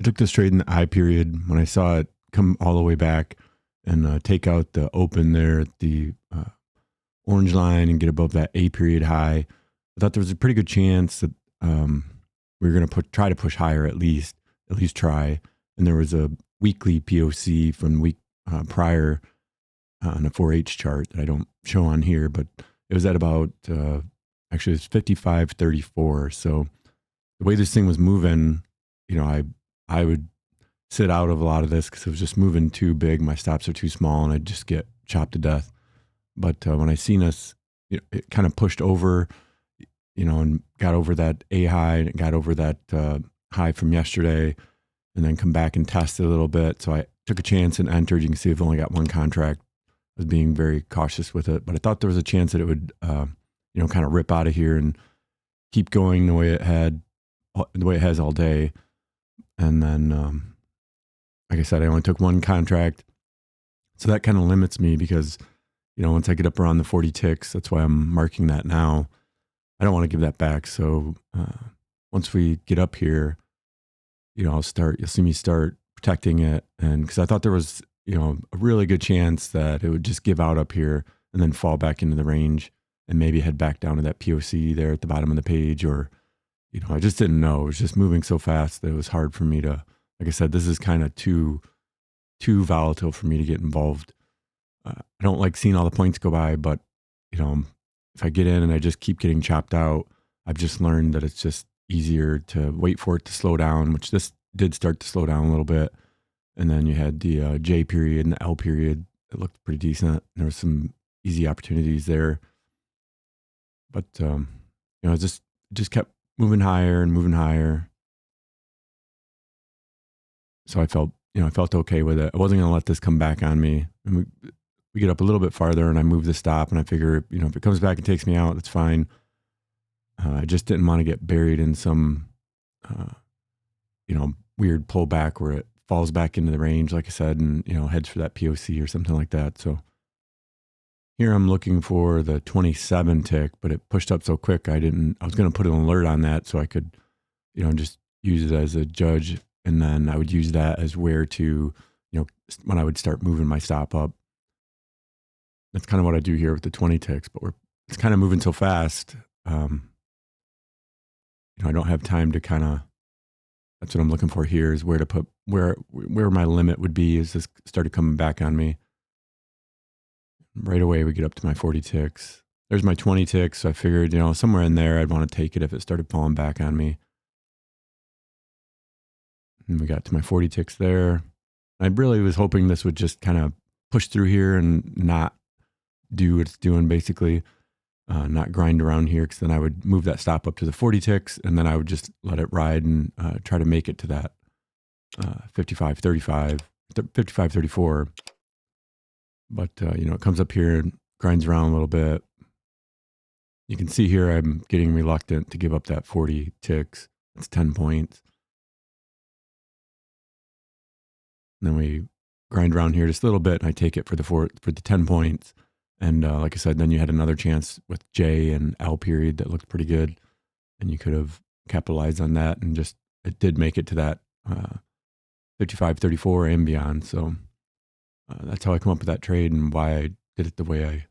I took this trade in the I period when I saw it come all the way back and take out the open there at the orange line and get above that A period high. I thought there was a pretty good chance that we were going to try to push higher at least try. And there was a weekly POC from the week prior on a 4H chart that I don't show on here, but it was at about, actually it's 55.34. So the way this thing was moving, I would sit out of a lot of this because it was just moving too big. My stops are too small and I'd just get chopped to death. But when I seen us, it kind of pushed over, and got over that A high and it got over that high from yesterday and then come back and test it a little bit. So I took a chance and entered. You can see I've only got one contract. I was being very cautious with it, but I thought there was a chance that it would, kind of rip out of here and keep going the way it has all day. And then, like I said, I only took one contract. So that kind of limits me because, once I get up around the 40 ticks, that's why I'm marking that now. I don't want to give that back. So once we get up here, you'll see me start protecting it. And because I thought there was, a really good chance that it would just give out up here and then fall back into the range and maybe head back down to that POC there at the bottom of the page. Or, I just didn't know. It was just moving so fast that it was hard for me to, like I said, this is kind of too volatile for me to get involved. I don't like seeing all the points go by, but, if I get in and I just keep getting chopped out, I've just learned that it's just easier to wait for it to slow down, which this did start to slow down a little bit. And then you had the J period and the L period. It looked pretty decent. There was some easy opportunities there. But, it just kept moving higher and moving higher. So I felt okay with it. I wasn't going to let this come back on me. And we get up a little bit farther and I move the stop and I figure, if it comes back and takes me out, that's fine. I just didn't want to get buried in some, weird pullback where it falls back into the range, like I said, and, heads for that POC or something like that. So here I'm looking for the 27 tick, but it pushed up so quick. I was going to put an alert on that so I could, just use it as a judge. And then I would use that as where to, when I would start moving my stop up. That's kind of what I do here with the 20 ticks, but it's kind of moving so fast. I don't have time to that's what I'm looking for here is where to put, where my limit would be as this started coming back on me. Right away, we get up to my 40 ticks. There's my 20 ticks. So I figured, somewhere in there, I'd want to take it if it started falling back on me. And we got to my 40 ticks there. I really was hoping this would just kind of push through here and not do what it's doing, basically, not grind around here, because then I would move that stop up to the 40 ticks and then I would just let it ride and try to make it to that 55.34. But, it comes up here and grinds around a little bit. You can see here I'm getting reluctant to give up that 40 ticks. It's 10 points. And then we grind around here just a little bit and I take it for the 10 points. And like I said, then you had another chance with J and L period that looked pretty good. And you could have capitalized on that and it did make it to that 55.34 and beyond. So that's how I come up with that trade and why I did it the way